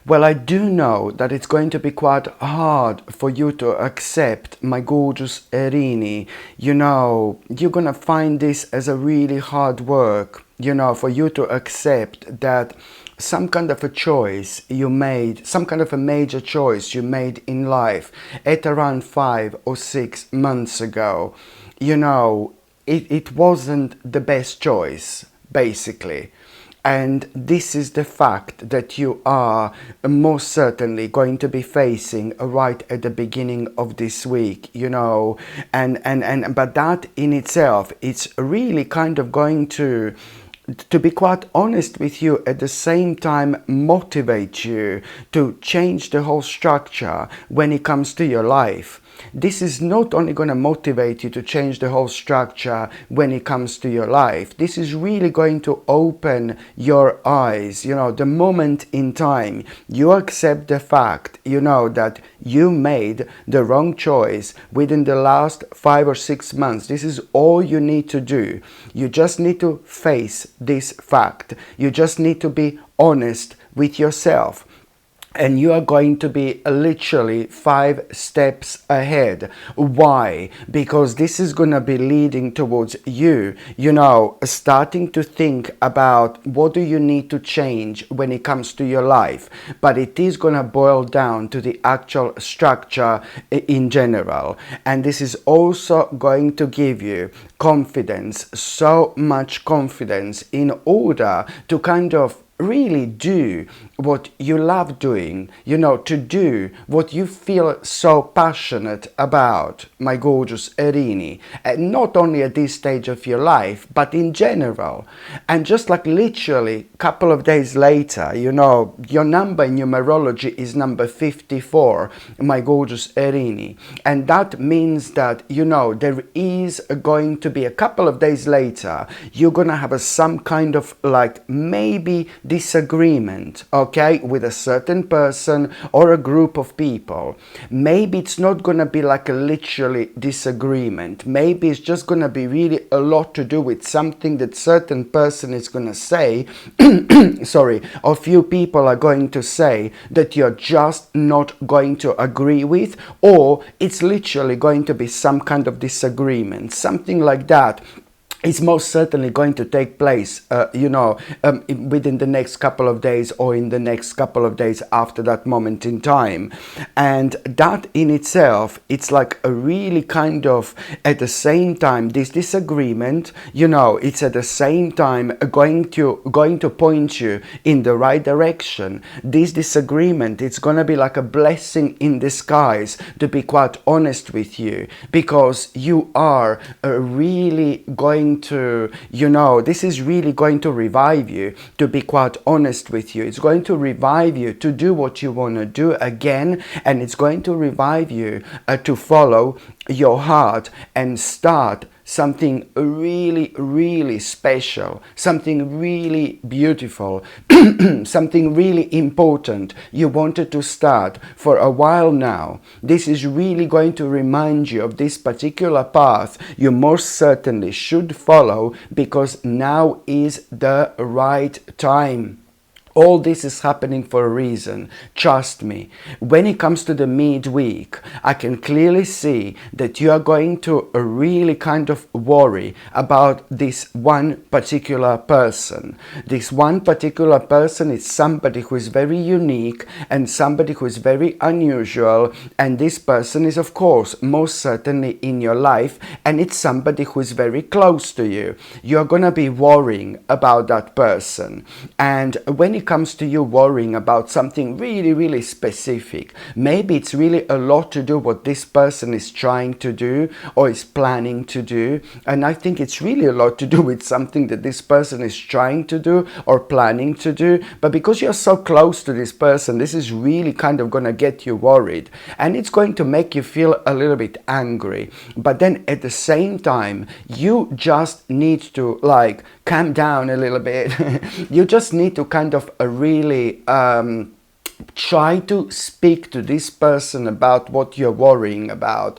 Well, I do know that it's going to be quite hard for you to accept, my gorgeous Erini. You're gonna find this as a really hard work, for you to accept that some kind of a choice you made, some kind of a major choice you made in life at around 5 or 6 months ago, it wasn't the best choice, basically. And this is the fact that you are most certainly going to be facing right at the beginning of this week, and but that in itself, it's really kind of going to be quite honest with you, at the same time motivate you to change the whole structure when it comes to your life. This is not only going to motivate you to change the whole structure when it comes to your life. This is really going to open your eyes. The moment in time you accept the fact, that you made the wrong choice within the last 5 or 6 months. This is all you need to do. You just need to face this fact. You just need to be honest with yourself. And you are going to be literally 5 steps ahead. Why? Because this is going to be leading towards you, starting to think about what do you need to change when it comes to your life. But it is going to boil down to the actual structure in general. And this is also going to give you confidence, so much confidence, in order to kind of really do what you love doing, to do what you feel so passionate about, my gorgeous Erini, and not only at this stage of your life, but in general. And just like literally a couple of days later, your number in numerology is number 54, my gorgeous Erini. And that means that, there is going to be a couple of days later, you're going to have some kind of maybe disagreement, okay, with a certain person or a group of people. Maybe it's not going to be like a literally disagreement. Maybe it's just going to be really a lot to do with something that certain person is going to say, sorry, or few people are going to say that you're just not going to agree with, or it's literally going to be some kind of disagreement, something like that. It's most certainly going to take place, within the next couple of days, or in the next couple of days after that moment in time. And that in itself, it's like a really kind of, at the same time, this disagreement, it's at the same time going to point you in the right direction. This disagreement, it's going to be like a blessing in disguise, to be quite honest with you, because you are really going to, this is really going to revive you, to be quite honest with you. It's going to revive you to do what you want to do again, and it's going to revive you to follow your heart and start something really, really special, something really beautiful, something really important you wanted to start for a while now. This is really going to remind you of this particular path you most certainly should follow, because now is the right time. All this is happening for a reason. Trust me. When it comes to the midweek, I can clearly see that you are going to really kind of worry about this one particular person. This one particular person is somebody who is very unique and somebody who is very unusual. And this person is, of course, most certainly in your life. And it's somebody who is very close to you. You're going to be worrying about that person. And when it comes to you worrying about something really, really specific, maybe it's really a lot to do what this person is trying to do or is planning to do. And I think it's really a lot to do with something that this person is trying to do or planning to do. But because you're so close to this person, this is really kind of going to get you worried, and it's going to make you feel a little bit angry. But then at the same time, you just need to calm down a little bit. You just need to kind of really try to speak to this person about what you're worrying about.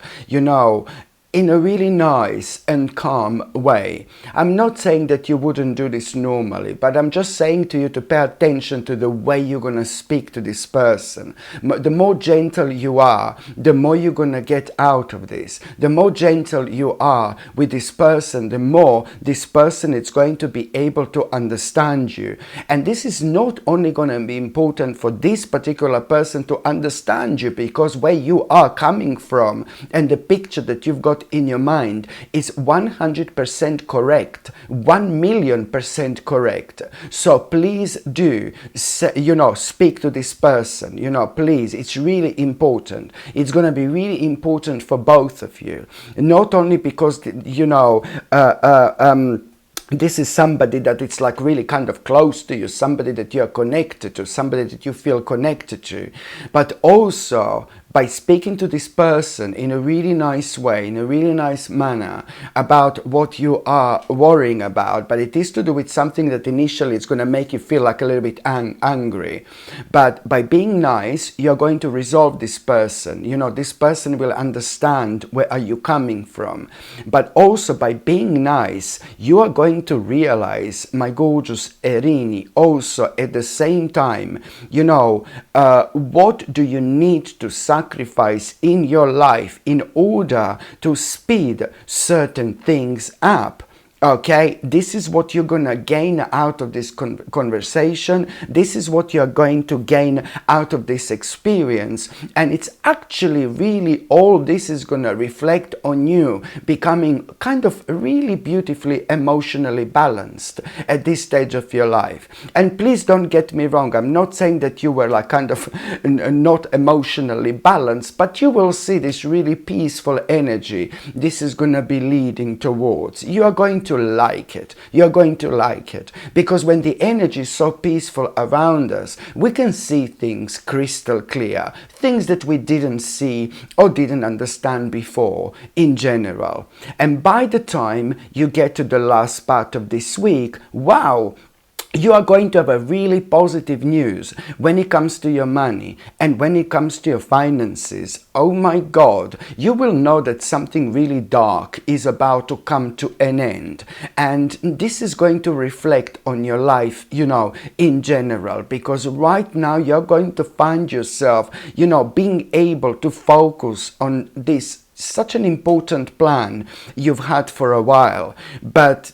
in a really nice and calm way. I'm not saying that you wouldn't do this normally, but I'm just saying to you to pay attention to the way you're going to speak to this person. The more gentle you are, the more you're going to get out of this. The more gentle you are with this person, the more this person is going to be able to understand you. And this is not only going to be important for this particular person to understand you, because where you are coming from and the picture that you've got in your mind is 100% correct, 1,000,000% correct. So please do, speak to this person, please. It's really important. It's going to be really important for both of you, not only because, this is somebody that it's like really kind of close to you, somebody that you're connected to, somebody that you feel connected to, but also by speaking to this person in a really nice way, in a really nice manner about what you are worrying about, but it is to do with something that initially it's going to make you feel like a little bit angry. But by being nice, you're going to resolve this person. This person will understand where are you coming from. But also by being nice, you are going to realize, my gorgeous Erini, also at the same time, what do you need to sacrifice in your life in order to speed certain things up. Okay, this is what you're gonna gain out of this conversation. This is what you're going to gain out of this experience. And it's actually really all this is gonna reflect on you becoming kind of really beautifully emotionally balanced at this stage of your life. And please don't get me wrong, I'm not saying that you were like kind of not emotionally balanced, but you will see this really peaceful energy this is gonna be leading towards. You are going to like it. You're going to like it, because when the energy is so peaceful around us, we can see things crystal clear, things that we didn't see or didn't understand before in general. And by the time you get to the last part of this week, wow, you are going to have a really positive news when it comes to your money and when it comes to your finances. Oh my God, you will know that something really dark is about to come to an end. And this is going to reflect on your life, in general, because right now you're going to find yourself, being able to focus on this such an important plan you've had for a while, but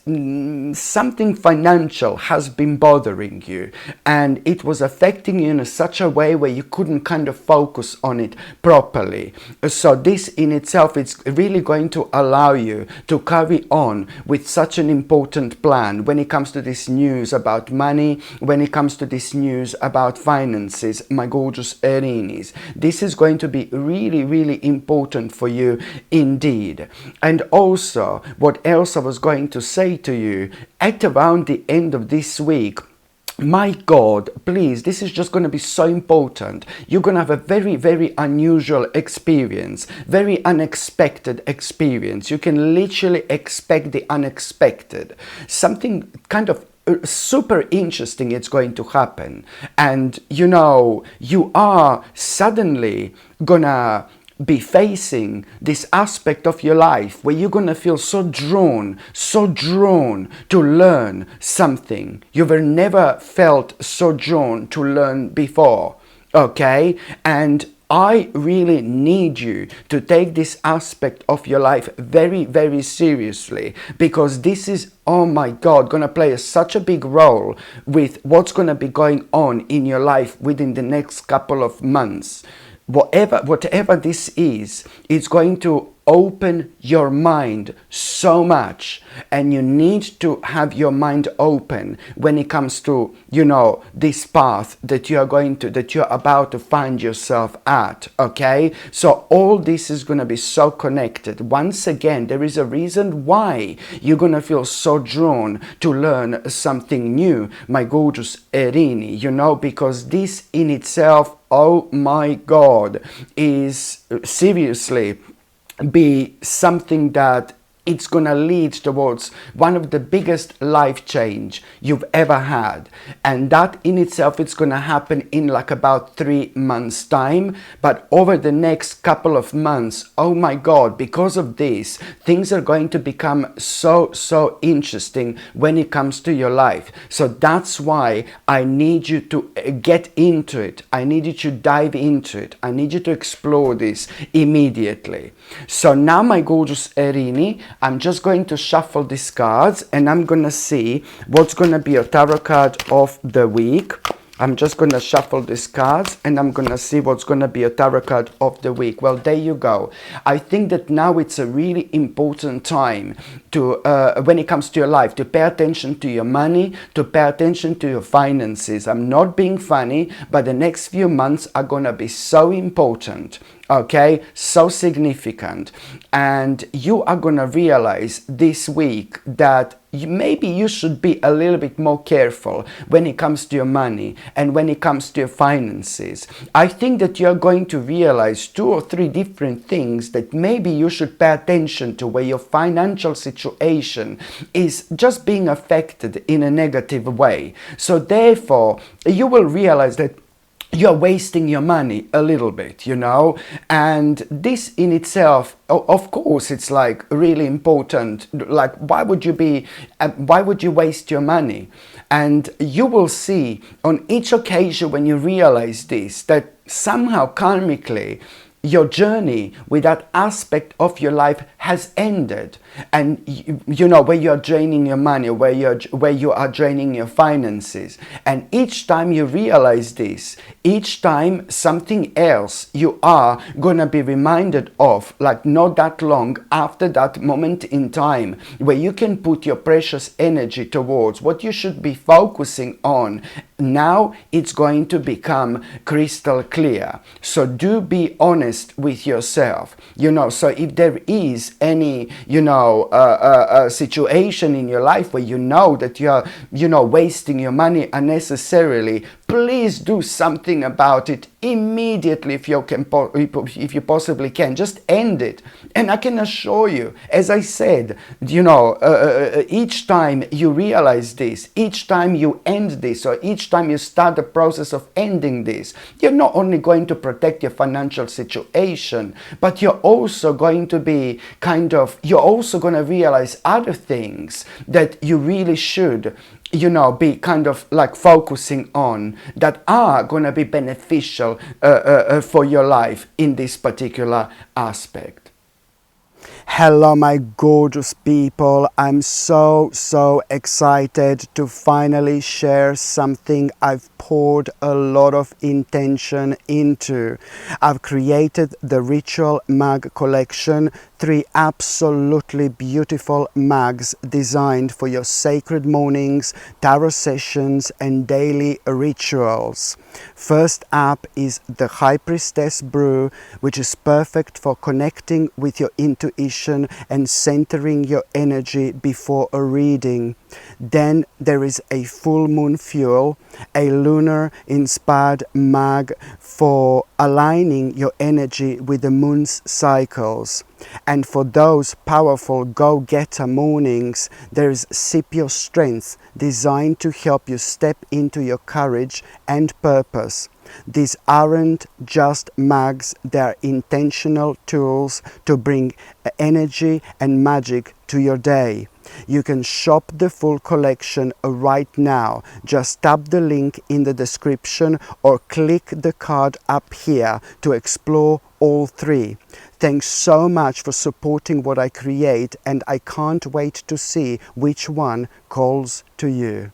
something financial has been bothering you and it was affecting you in such a way where you couldn't kind of focus on it properly. So this in itself is really going to allow you to carry on with such an important plan when it comes to this news about money, when it comes to this news about finances, my gorgeous Erinis. This is going to be really, really important for you indeed. And also, what else I was going to say to you, at around the end of this week, my God, please, this is just going to be so important. You're going to have a very, very unusual experience, very unexpected experience. You can literally expect the unexpected. Something kind of super interesting is going to happen. And, you are suddenly gonna be facing this aspect of your life where you're gonna feel so drawn to learn something you've never felt so drawn to learn before. Okay, and I really need you to take this aspect of your life very, very seriously, because this is, oh my God, gonna play such a big role with what's gonna be going on in your life within the next couple of months. Whatever this is, it's going to open your mind so much, and you need to have your mind open when it comes to this path that you're about to find yourself at. Okay, so all this is going to be so connected. Once again, there is a reason why you're going to feel so drawn to learn something new, my gorgeous Erini, because this in itself, oh my God, is seriously be something that it's going to lead towards one of the biggest life change you've ever had. And that in itself, it's going to happen in like about 3 months time. But over the next couple of months, oh my God, because of this, things are going to become so interesting when it comes to your life. So that's why I need you to get into it. I need you to dive into it. I need you to explore this immediately. So now, my gorgeous Erini, I'm just going to shuffle these cards and I'm going to see what's going to be a tarot card of the week. I'm just going to shuffle these cards and I'm going to see what's going to be a tarot card of the week. Well, there you go. I think that now it's a really important time to, when it comes to your life, to pay attention to your money, to pay attention to your finances. I'm not being funny, but the next few months are going to be so important. Okay, so significant, and you are gonna realize this week that maybe you should be a little bit more careful when it comes to your money and when it comes to your finances. I think that you're going to realize 2 or 3 different things that maybe you should pay attention to, where your financial situation is just being affected in a negative way. So therefore, you will realize that you're wasting your money a little bit, you know, and this in itself, of course, it's like really important. Like, why would you waste your money? And you will see on each occasion when you realize this, that somehow karmically, your journey with that aspect of your life has ended, and you know, where you're draining your money, where you are draining your finances. And each time you realize this, each time something else you are gonna be reminded of, like not that long after that moment in time, where you can put your precious energy towards what you should be focusing on. Now it's going to become crystal clear. So do be honest with yourself, you know. So if there is any, you know, a situation in your life where you know that you're, you know, wasting your money unnecessarily, please do something about it immediately. If you possibly can, just end it. And I can assure you, as I said, you know, each time you realize this, each time you end this, or each time you start the process of ending this, you're not only going to protect your financial situation, but you're also going to be you're also going to realize other things that you really should, you know, be kind of like focusing on, that are going to be beneficial for your life in this particular aspect. Hello, my gorgeous people. I'm so excited to finally share something I've poured a lot of intention into. I've created the Ritual Mug collection, 3 absolutely beautiful mugs designed for your sacred mornings, tarot sessions, and daily rituals. First up is the High Priestess Brew, which is perfect for connecting with your intuition and centering your energy before a reading. Then there is a Full Moon Fuel, a lunar inspired mug for aligning your energy with the moon's cycles. And for those powerful go-getter mornings, there is Sip Your Strength, designed to help you step into your courage and purpose. These aren't just mugs, they are intentional tools to bring energy and magic to your day. You can shop the full collection right now. Just tap the link in the description or click the card up here to explore all 3. Thanks so much for supporting what I create, and I can't wait to see which one calls to you.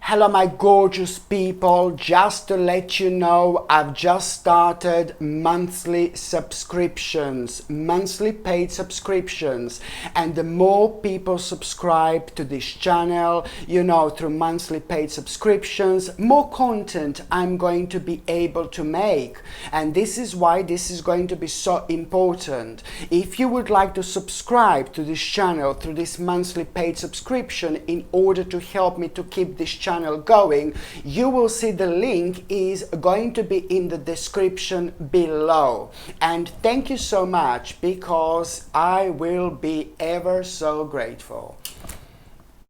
Hello, my gorgeous people. Just to let you know, I've just started monthly subscriptions, monthly paid subscriptions. And the more people subscribe to this channel, you know, through monthly paid subscriptions, more content I'm going to be able to make. And this is why this is going to be so important. If you would like to subscribe to this channel through this monthly paid subscription in order to help me to keep this channel channel going, you will see the link is going to be in the description below. And thank you so much, because I will be ever so grateful.